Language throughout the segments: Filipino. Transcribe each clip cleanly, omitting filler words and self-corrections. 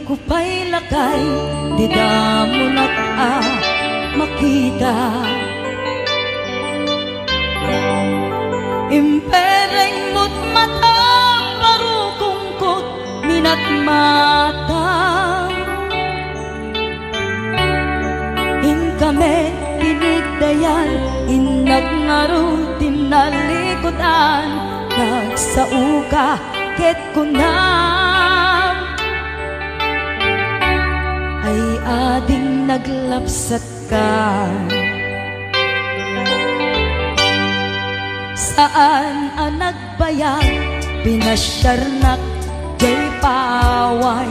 ko pa'y lakay, di da mo makita. Impereng mo't mata, parukungkot minat mata. In kami pinigdayan, inagnaro tinalikutan, nagsauka ket kunam ay ading naglapsat ka. Saan ang nagbayag, pinasyarnak jay paway.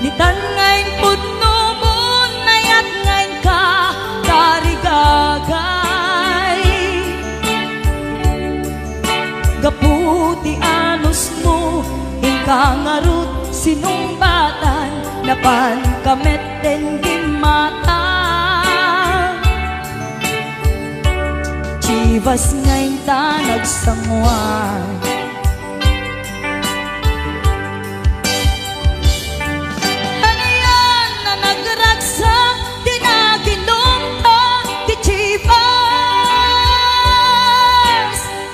Nitan ngayon pudno mo, nayat ngayon ka karigagay. Gaputi anos mo, inkangarut sinumbatan, napan kamet den di mata. Chivas ngayon ta nagsangwan, ano yan na nagragsak, di na ginumta, di Chivas.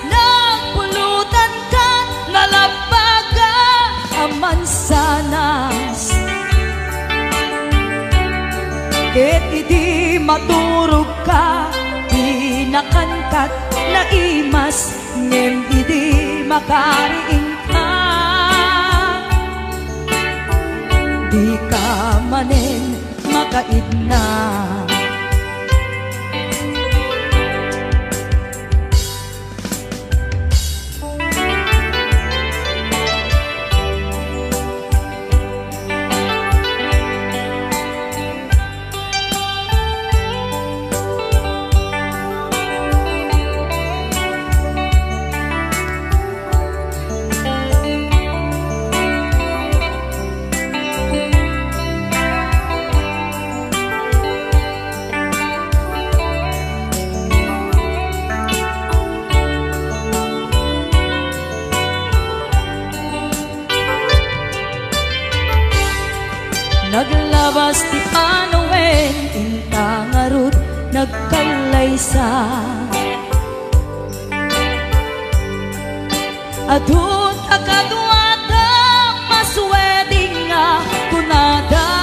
Nagpulutan ka, nalabaga, aman sanas. Ket idi maturog ka, nakankat na imas, ngem idi makariing ka. Di ka manen makaidna. Naglabas ti Panawen, intangarut nagkalaysa. Adun akadwata, masweding nga kunada.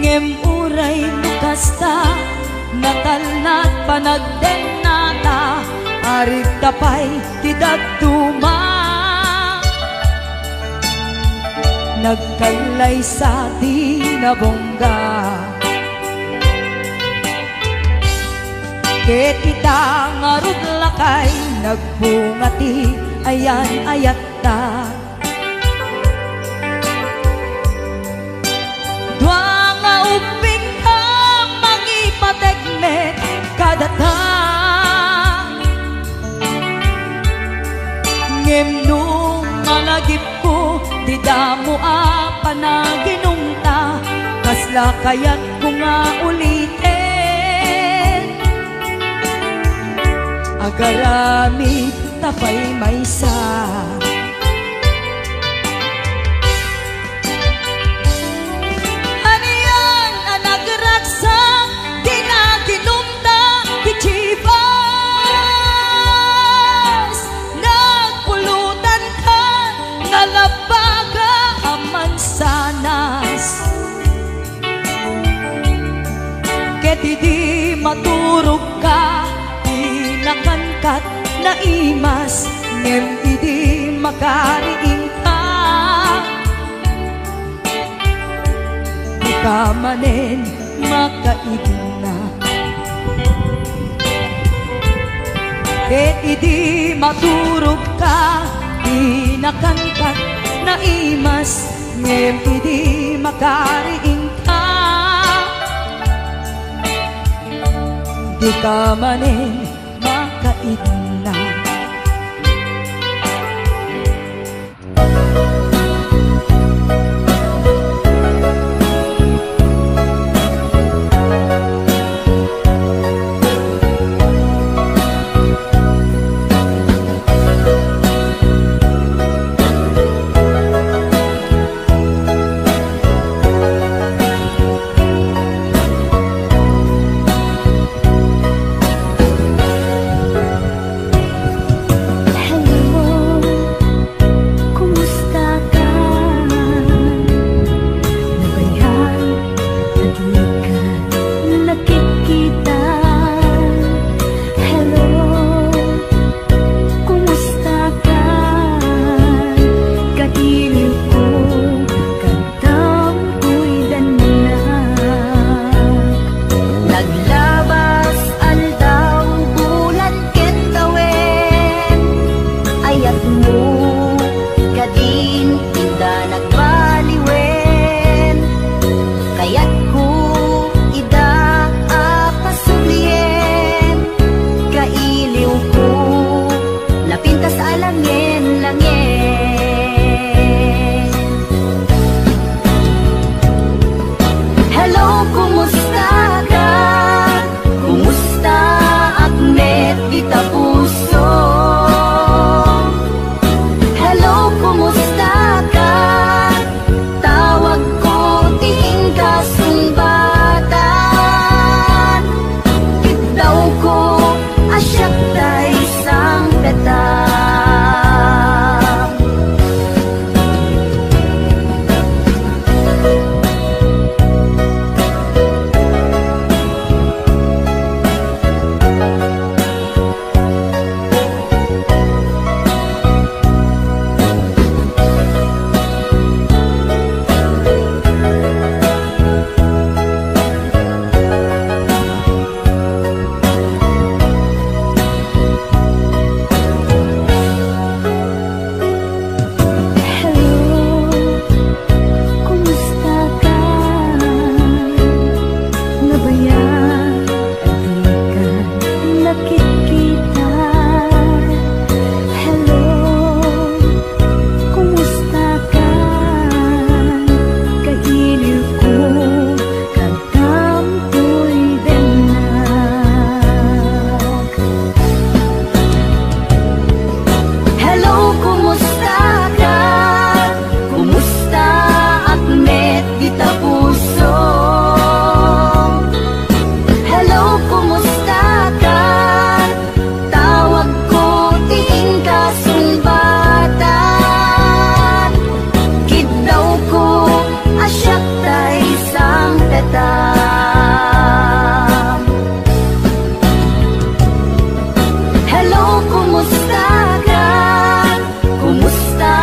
Ngem uray nukasta, natalnat panagdenata, arig tapay ti daduma. Nagkalay sa di nabongga, ket kita ngarud lakay, nagbungati ayan ayat ta. Dua nga uping ka, mangipategmet kadata. Ngem nung malagip ko, di damo panaginungta, kasla kayat ko nga ulitin. Agarami tapay maysa, ano yan ang nagragsak, di na ginumta di Chivas. Nagpulutan ka, nalabaga, aman sanas. Ket idi maturog ka, di nakankat na imas, ngem idi makariing ka. Di ka manen makaidna, ket idi maturog ka, di nakankat na imas, ngem idi makariing ka. Di ka manen makaidna. kumusta ka? Kumusta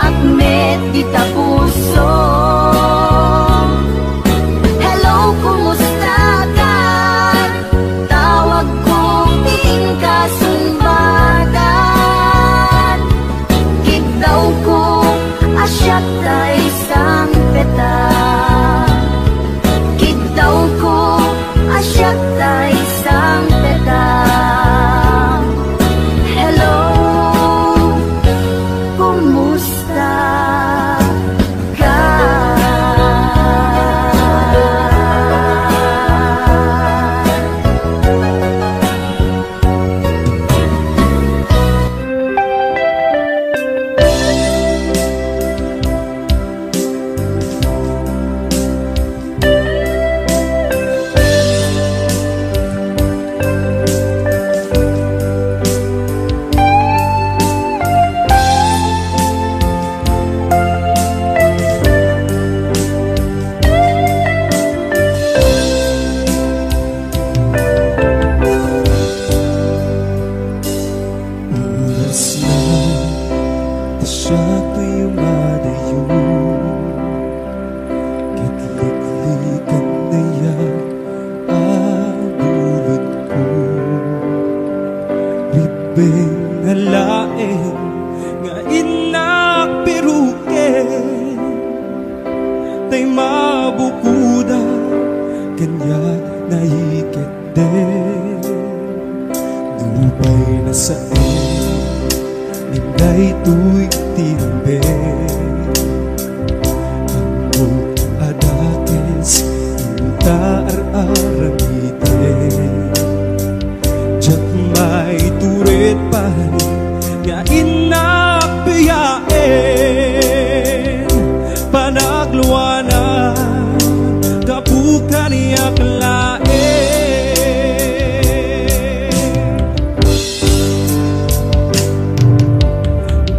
Ahmed kita puso? Hello, kumusta ka? Tawag kong ting kasunbadan. Kitaw ko asyak ta isang peta. Kitaw ko asyak ta isang peta. Hello, kumusta ka? Nalain nga inakpiruken tay mabukuda kanya naiket din dubay na sa ninday tuy timbe ang adakes inta ar-aramite jak may turit pa nga inapiyain panagluwanan kapukan niyak lain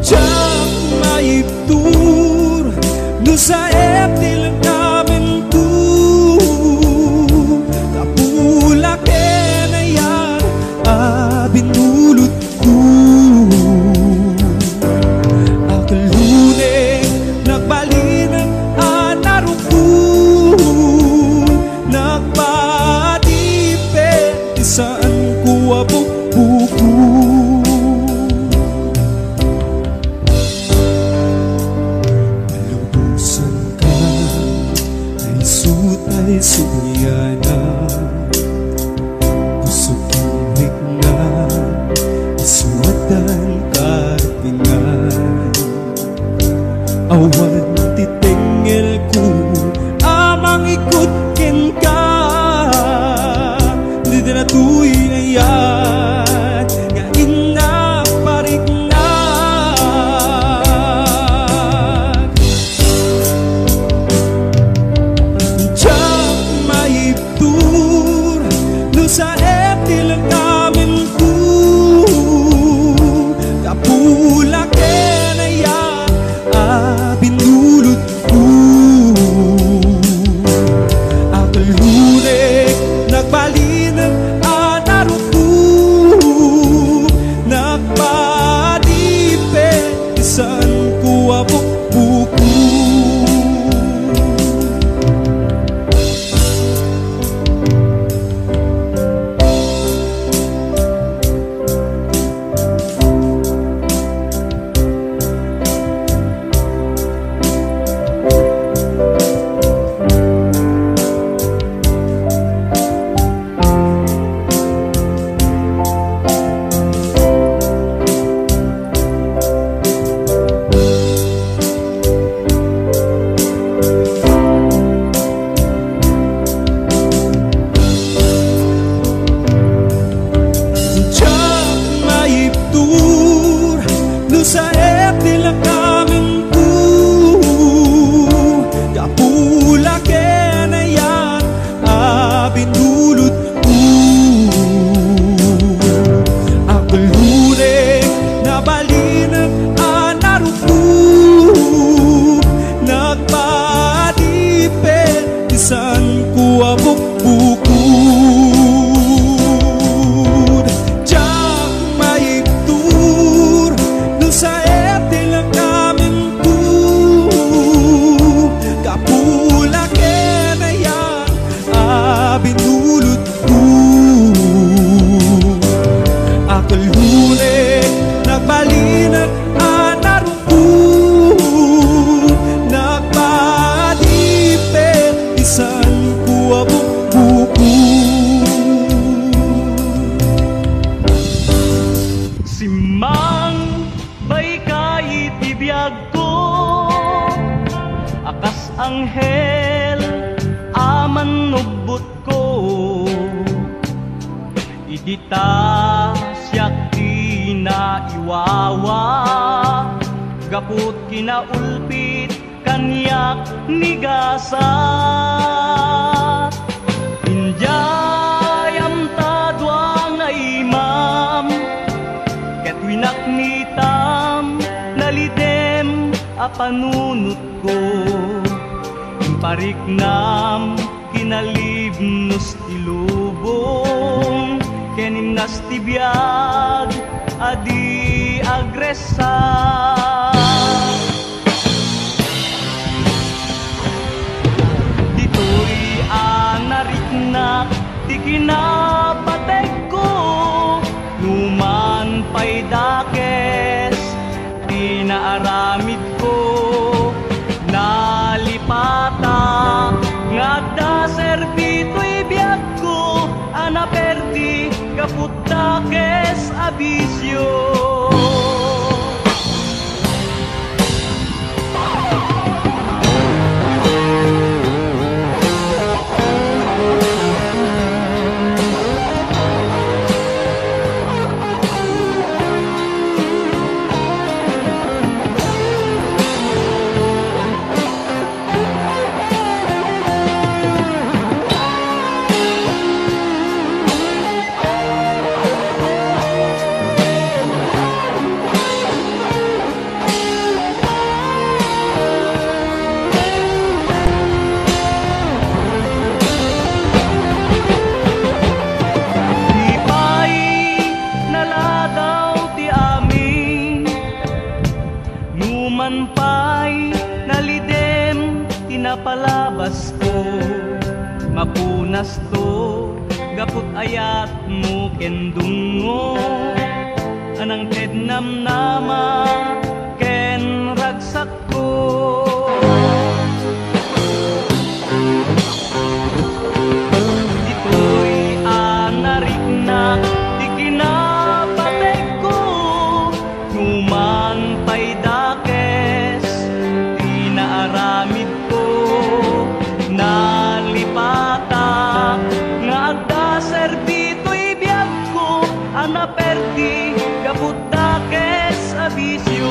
jak may tur no sa eptil namin tu kapulak na yan binulot ko. Akaluneng nagbalinang anaro ko. Nagpadipet isaan ko abubuko. Malubusan ka ay sutay suyana. Suwatan karpingan awan titengel ko amang ikutkin ka di na tuy ayan nga inaparignan jak maiptur no sa eptil kamin ko kapulak na yan binulot ko. Akaluneng nagbalinang anaro ko. Nagpadipet isan ko abukbuko. Sa eptil na kamin ko kapulak na yan binulot ko. Akaluneng nabalinang anaro ko. Nagpadipet isan ko abukbukod. Jak maiptur bay kay tibiyag ko, akas anghel aman nugbot ko, idita siyak di na iwawa, gaput kinaulpit kanyak nigasat. Injayam tadwa nga imam, ket winaknitam nalidem a panunot ko, impariknam kinalibnos tilubong, kenimnas tibiyag adi agresat. Dito'y anariknak di kinapateg ko, numan pa'y dakes di naaramid ko, nalipata nga da serbito'y biyag ko, anaperdi kaput dakes abisyo. Numan pa'y nalidem tinapalabas ko, mapunas to gaput ayat mo kendungo, anang tednam nama ken ragsak ko. Dito'y anariknak di kinapateg ko, numan pa'y aramid ko, nalipata nga agda serbito'y biyag ko, anaperdi kaput dakes abisyo.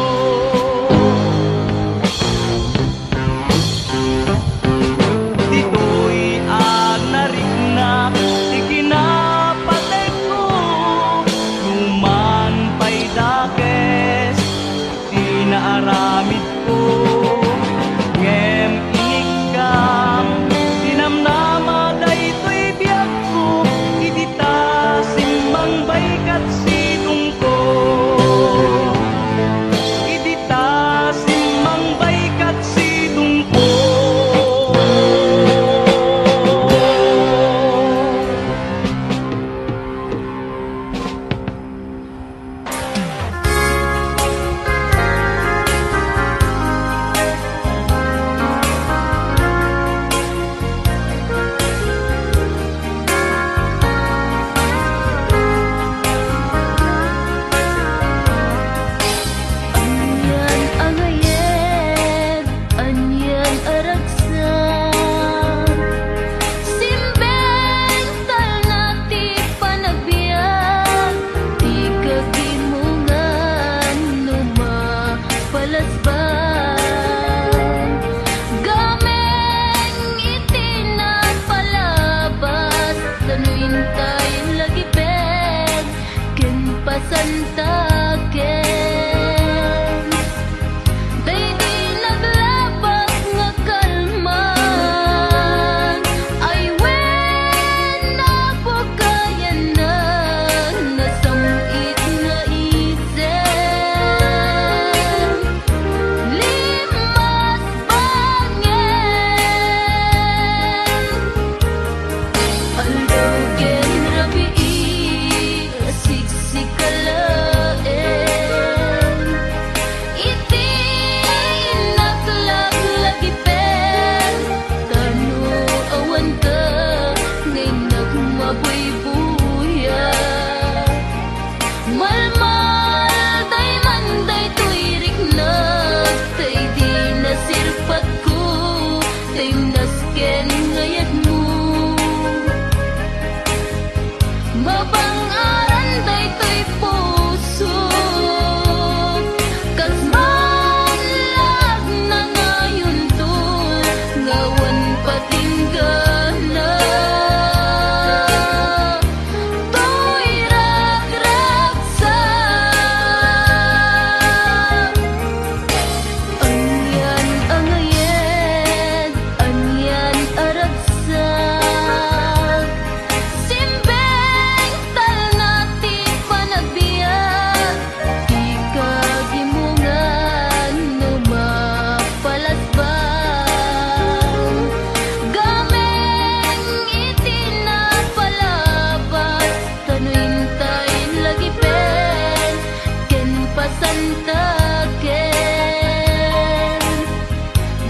antaken.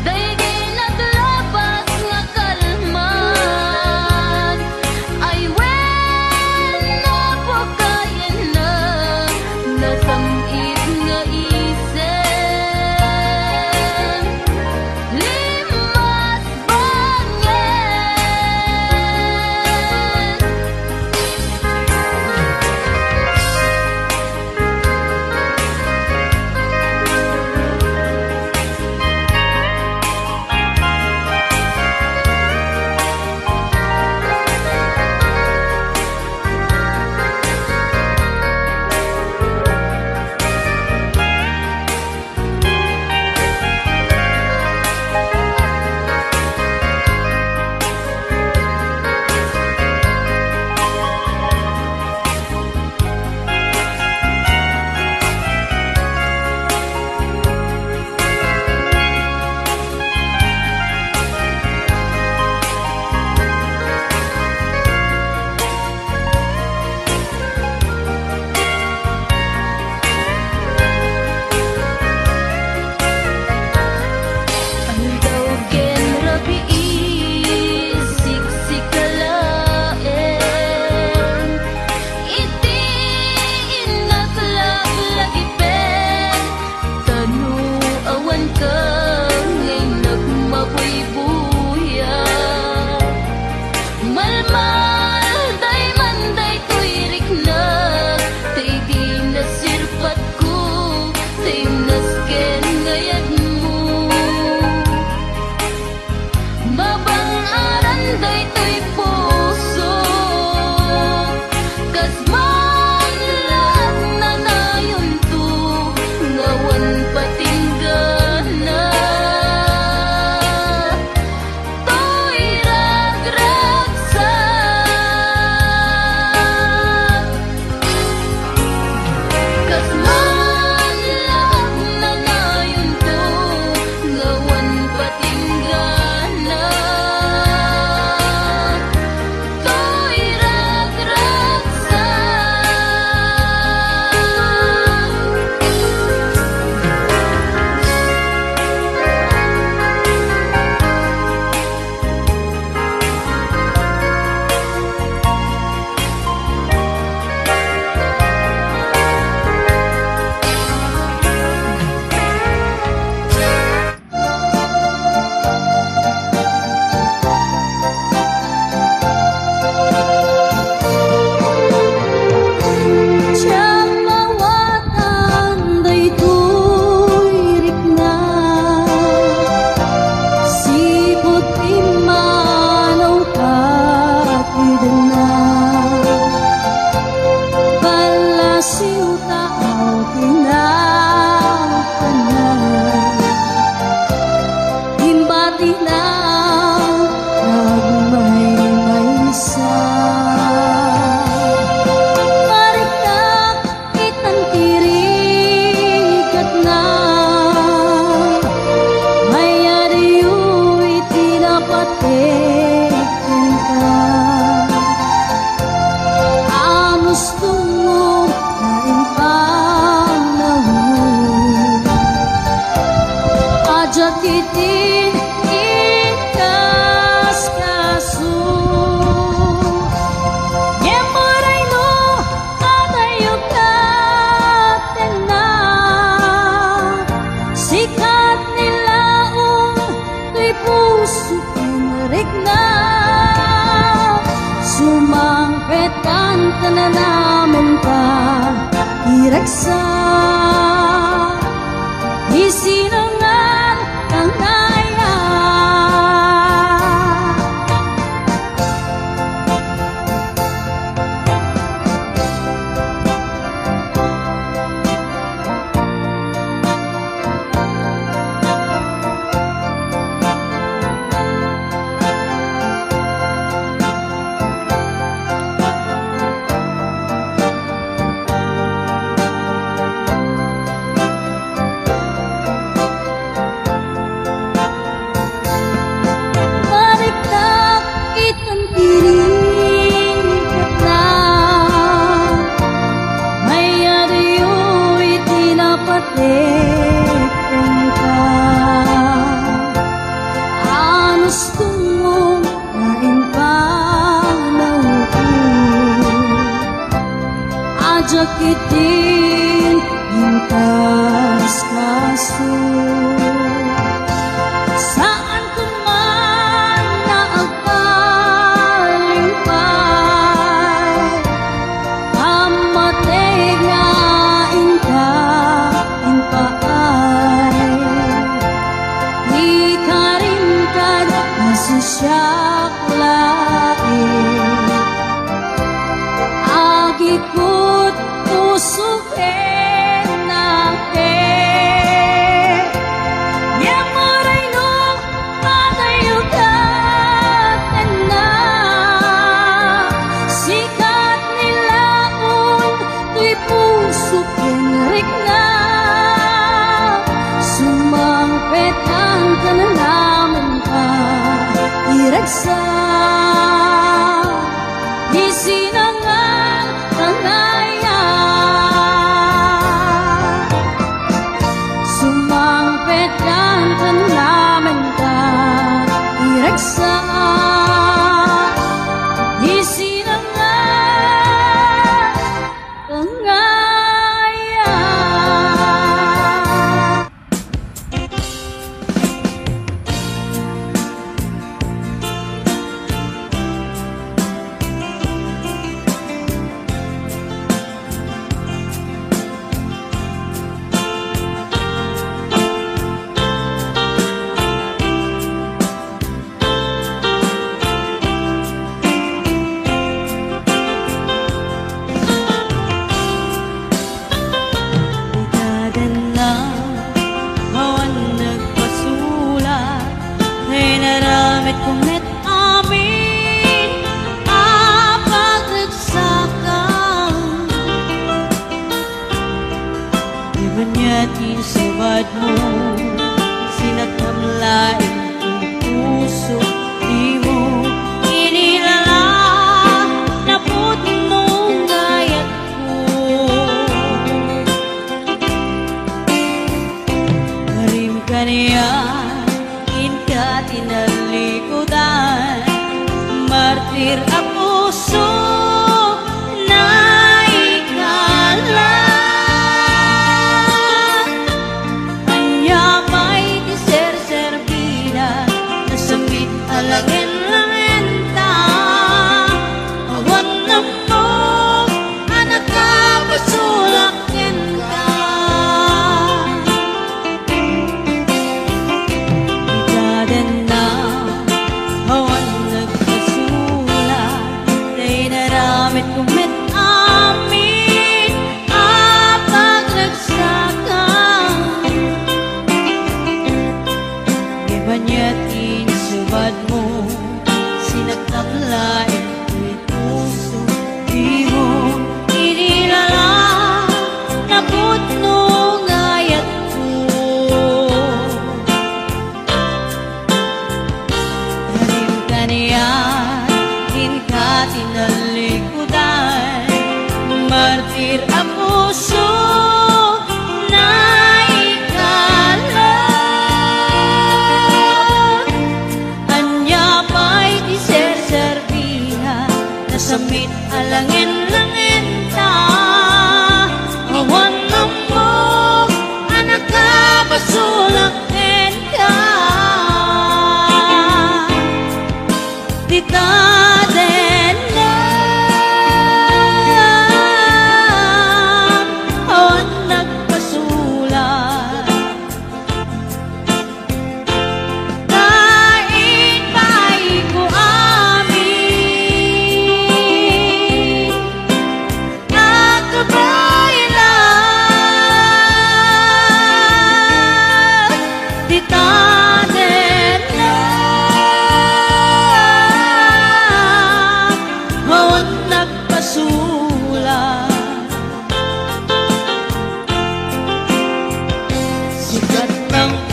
Daydi naglabas nga kalman, ay wen napakayan na nasamit nga isen. Limas bangen. Ireksa isinungan ang naya. ka. Anos tumong lain pa na upo, ajak itin hintas kaso. Saan ko man naagpalimpay, pamatay nga inka inpaay. Di ka rin kad nasusyak lain, agikot tusukin natin. Yamuray no patayo ka na, sikat nilaon tuy puso kinrik na. Sumangpetan ka na naman ka iragsa, di sinangang tangaya. Sumangpetan ka na naman ka iragsa, di sinangang tangaya. Sabad mo, sinagkamlain ang puso, di mo inilala na putnong gayat ko. Karim ka niya, inka tinalikudan, martir ang puso na ikala. Alangin-langin ta, awan na mo, anak ka, pasulakin ka. Ikaden na, awan nagpasulat, na'y naramit kumit amin, apag nagsakan. Ibanyatin subad mo, sinagkamlain ko'y puso, di mo inilala na putnong ayat ko. Karim ka niya, inka tinalikudan, martir ang puso na ikala. Samit alangin-langin ta, awan na mo, anak ka, pasulakin ka. Di ka din na, awan nagpasulat. Kain pa'y ko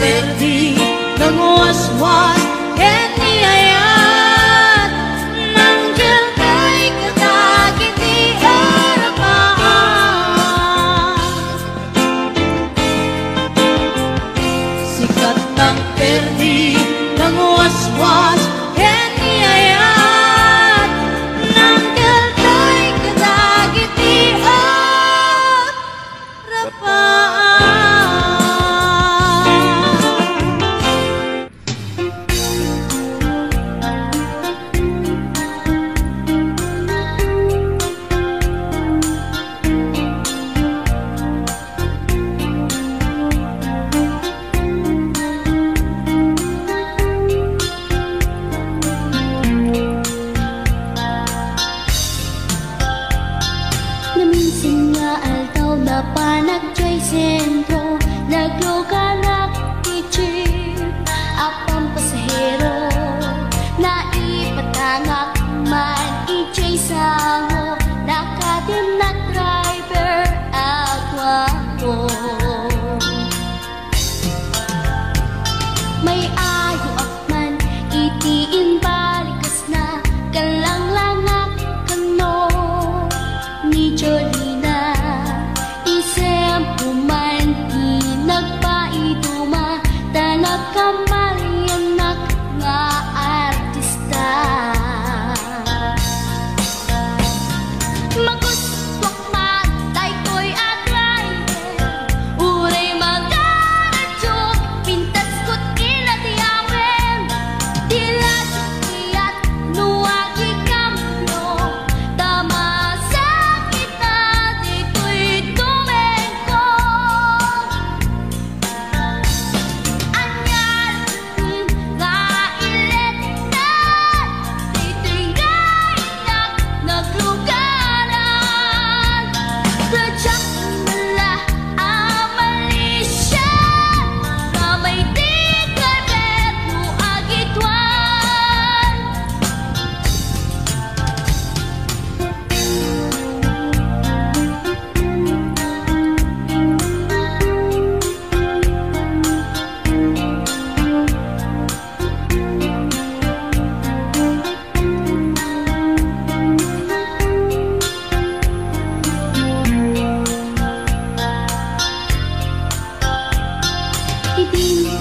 perdi ng waswas at niyayat ng dyan kay katagit di harapan.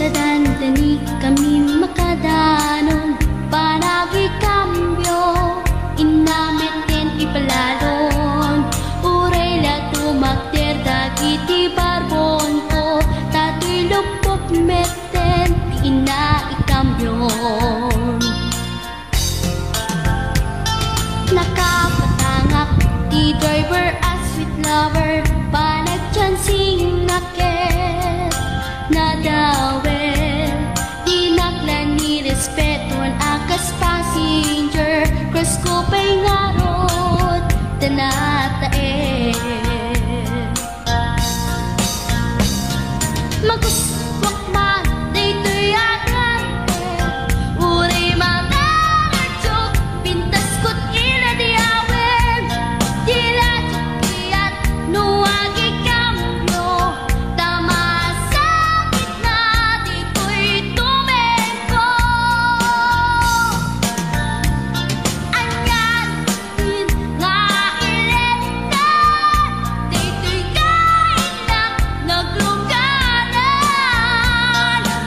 tadandani kami makadanon panagi kambyo inameten ipalalon urela tumakter dagiti barbon ko tatoy lupok meten ina ikambyon nakapatangak di driver as sweet lover panagchansing naket nadawel di naklan ni respeton akas passenger cross ko pa'y ngarot tanatae maguswak man daytoy agante uray mga archok pintas ko't ina diawen tila chukiyat nuwagi kambyo tama sakit na dito'y tumengko anyan din nga ilenta dito'y kainak nagluganan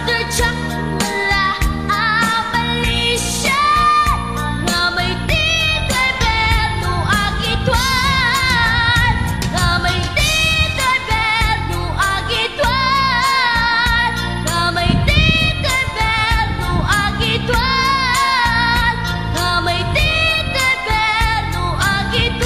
tertsak mula abalisya nga may tito'y berno agitwan nga may tito'y berno agitwan nga may tito'y berno agitwan nga may tito'y berno agitwan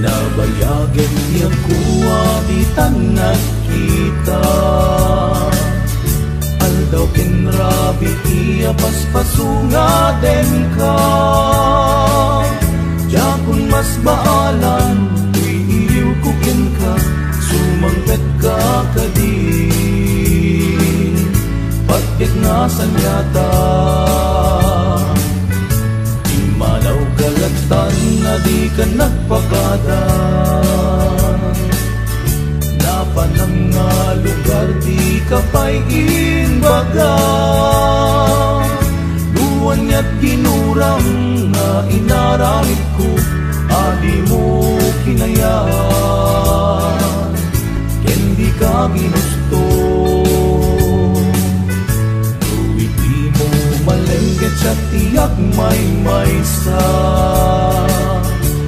Nabayagan niya kuwa di tanag kita Aldaw kinrabi iya paspasunga den ka Jakun mas baalan iliw kukin ka Sumangpet ka kadin Pagkit nga sanyata Malaw kalatan na di ka nagpakada Napanang nga lugar di ka pa'y inbaga Luwan niya't ginurang nga inaramit ko Adi mo kinayaan Kendi ka ginusto Malengket siya tiyak may maysa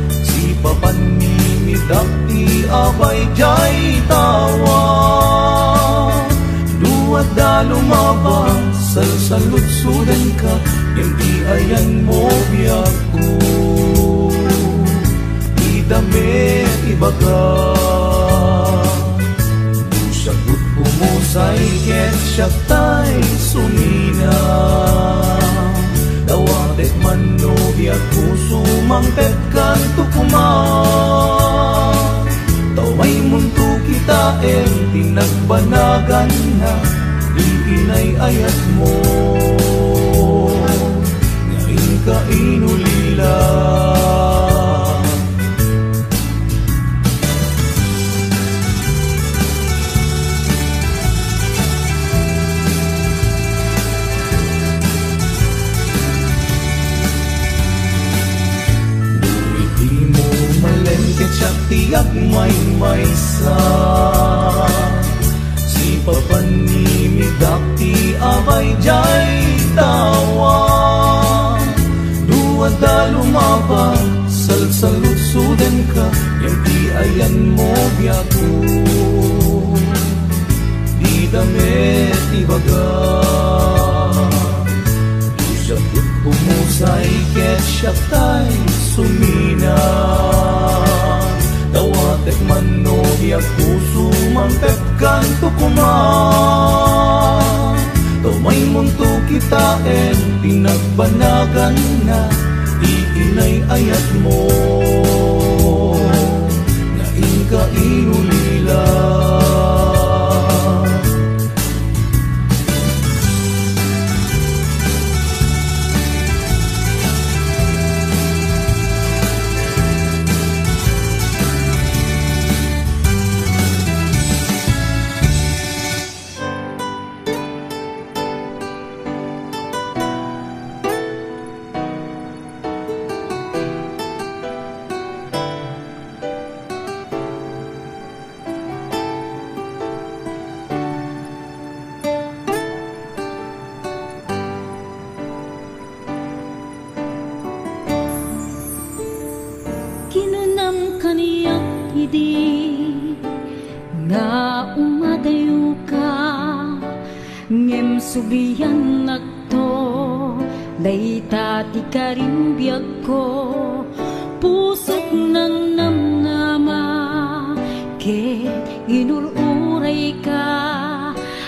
Si papanimidak ti abay jay tawa Duat da lumabang salsalutsudan ka Yung di ayan mo biyak ko Di damit ibaga Sagot pumusay ket siya tay sumina Dawatek man no biyak ko sumangpet kan tukuman Taway munto kita tinagbanagan na Iinay ayat mo Ngayon ka inulila Tiyak may maysa Si papanimidak ti abay jay tawa Duwa da lumabang salsalutsudan ka Yung ti ayan mo biyaku Di damit ibaga Di siyaput pumusay ket siya tay sumina Dawatek man no biyak puso mangpet kan tukuman Tomay munto kita pinagbanagan na Iinay ayat mo Ngayon ka inulila umadayo ka ngem subiyan nakto dayta ti karimbiyag ko pusok ng namnama ke inuluray ka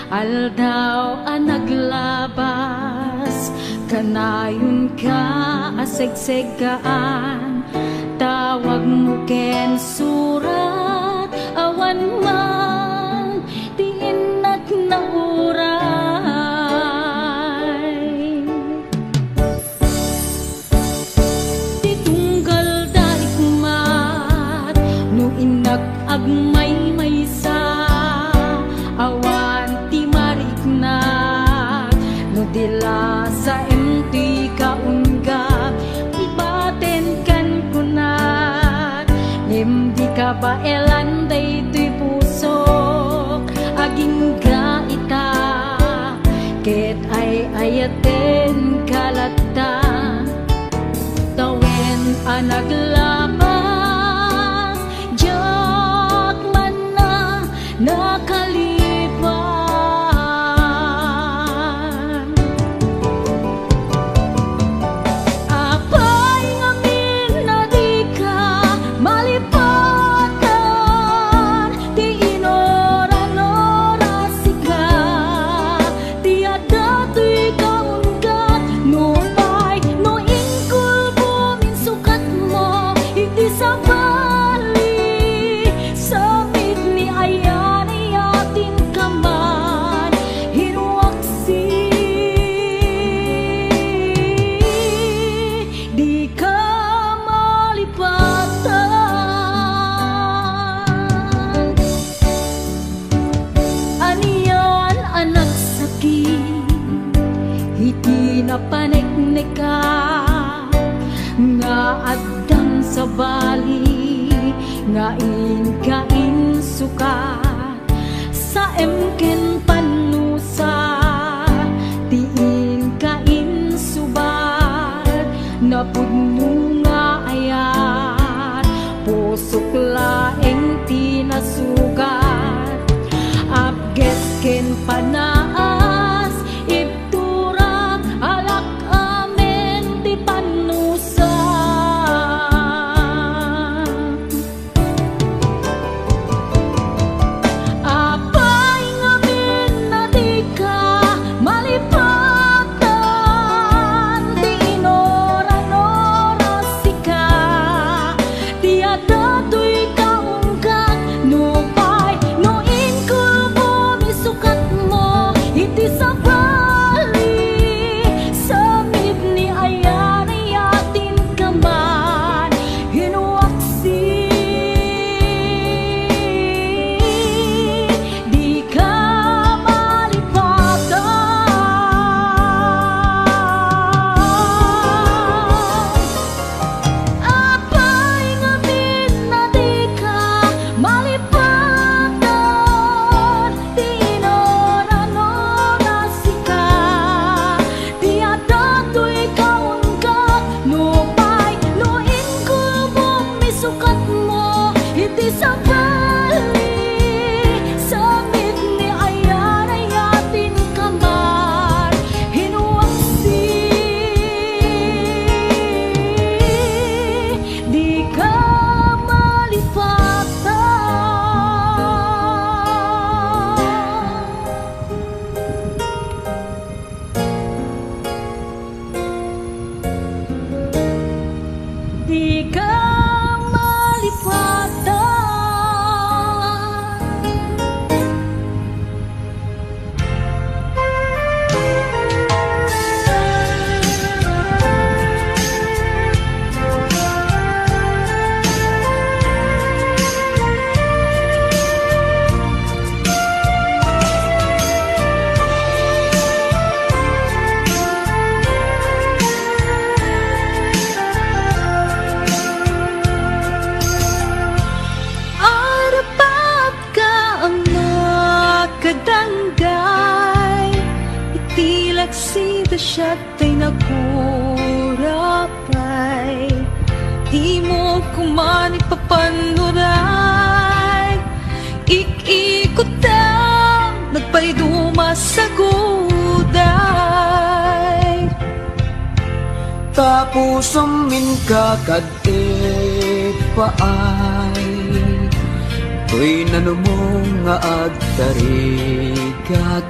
aldaw ang naglabas kanayon ka asegsegaan tawag mo ken surat awan man tiinat na uray titunggal dalikmat no inag-agmay maysa awan ti mariknat no dila sa enti kaunggap ibaten kan kunat di ka ba elanday tuy pusok aging gaita ket ay ayaten kalata tawen anaglabas jak man na nakalipan apay ngamin na di ka malipatan di inoran-orasika di adato'y kaunggat no pay no ingkul buminsukat mo hindi sa bali samit ni ayan ayatin kaman hinuaksi di ka malipatan aniyan anak sakit hiti na panek-nek ka nga addang sa bali nga in sukat sa emken panusa tiin kain subat na pudno nga ayat pusok laeng tinasugat abget ken panaas ibturak alak amen ti panusa apay ngamin na di ka malipatan di inoran-orasika di adato'y kaunggat no pay no ingkul bumisukat mo iti sa bali samit ni ayan ayatin kaman hinuaksi di ka malipatan apay ngamin na di ka malipatan di inoran-orasika di adato'y kaunggat no pay no ingkul bumisukat mo iti sa bali samit ni ayan ayatin kaman hinuaksi di ka malipatan di ka sida siya tay nagkurapay di mo kuman ipapanuray ikikutan masaguday. Tapos amin kakadit paay, to'y nanumong nga agtarigagay.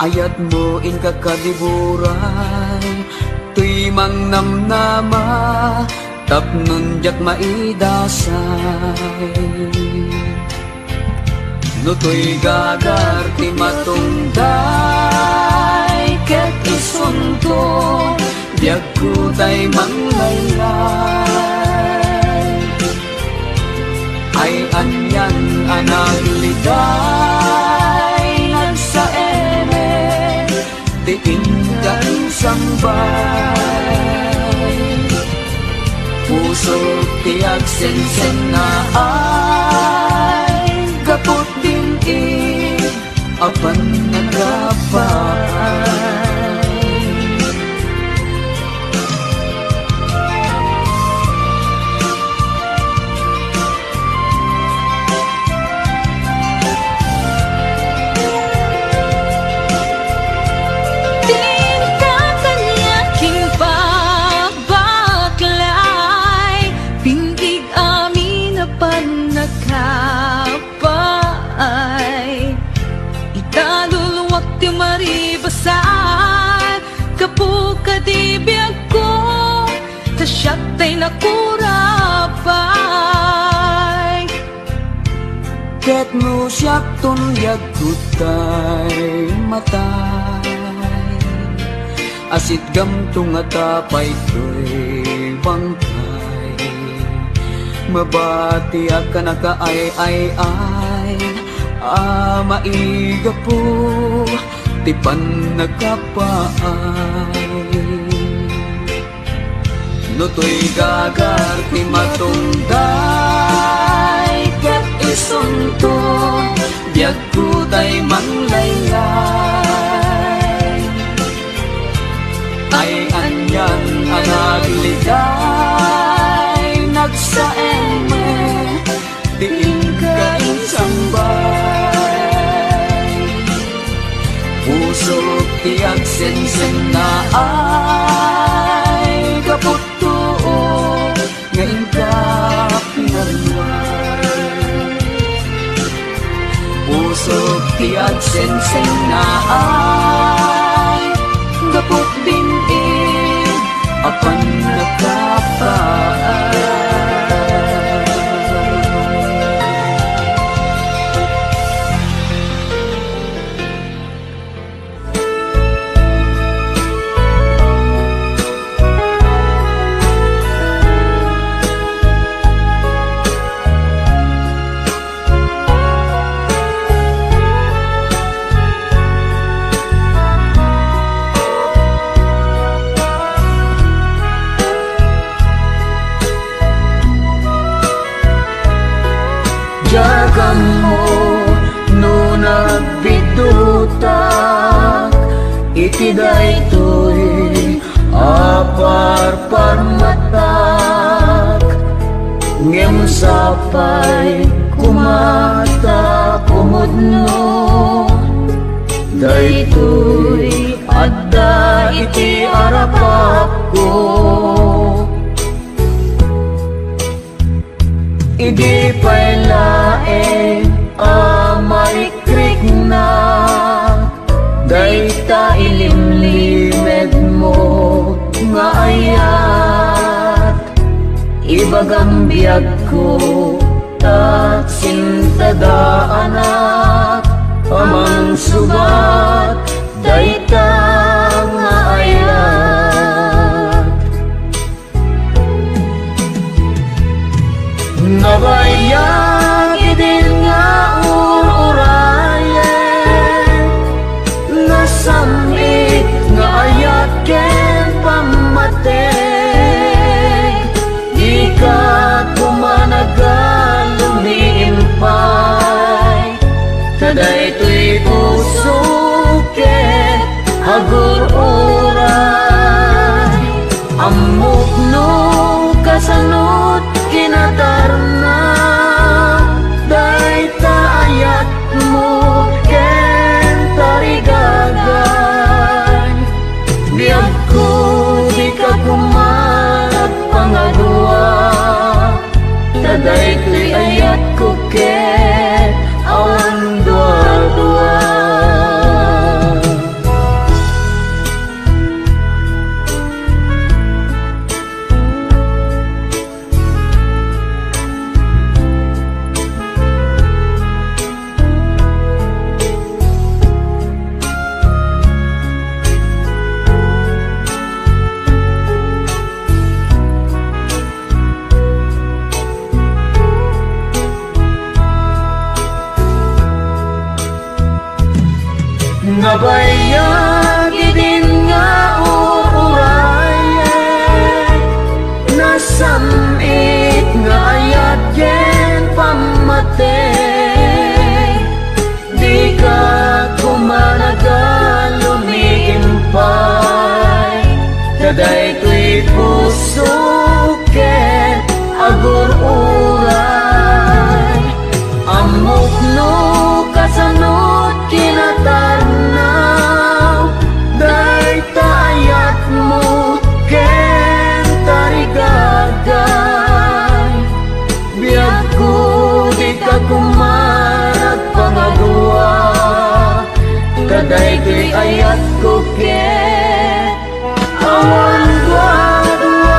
Ayat mo in kakadiburay, to'y mangnamnama, tapnon jak maidasay. No to'y gagarti matungday, ket isunto, diag ko tay manglaylay. Ay anyan anagligay, nagsaeme, tiin kang sambay. Puso tiag sen-sen na ay, kapot din apan nagapay. Maribasan kapuka di biyag ko, tasyat tay nakurapay. Ket mo siyak tunyag kutay matay, asit gamtung atapay to'y bangkay. Mabati ka nakaay-ay-ay, maiga po, tipan nagkapaay. No to'y gagarti matungday, ket isunto, diag ko tay manglaylay. Ay anyan ang agligay, nagsaeme, diin ka insambay. Puso tiag sen-sen na ay, kapot tuo ngayon ka pinarway. Puso tiag sen-sen na ay, kapot din apan nagkapaay. Jagan mo no nagbidutak, itiday to'y aparparmatak. Ngem sapay kumata kumudno, daytoy adda iti arapak ko. Idi pa'y laeng amarikrik na, dayta ilimlimed mo nga ayat. Ibagang biyag ko at sintadaanak, amang subat dayta nga ayat. Nabayag idin nga ururayen, nasamit nga ayat ken pamateg. Ika kumanagal lumiimpay, nga bayag idin nga uurayan, nasamit nga ayat yen pamatay. Di ka kumanagal lumiimpay, kaday ko'y puso ket agur-uray. Amok no kasanot kinatarnaw, day tayat mo ken tarigagay. Biyag ko di ka kumarag pangadua, kaday ko'y ayat ko ken awan dua-dua.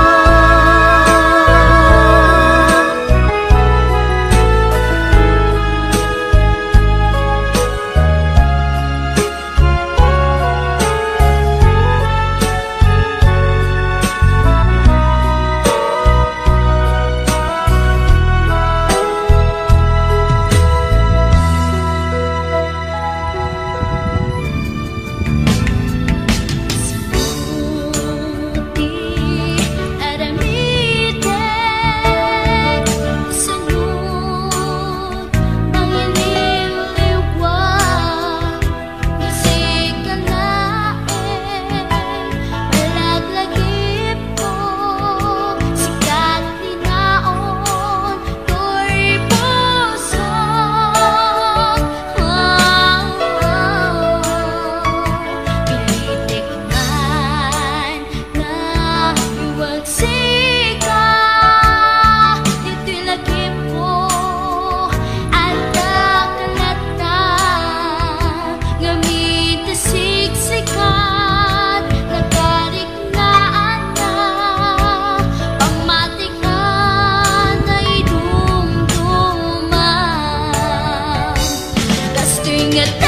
Ingat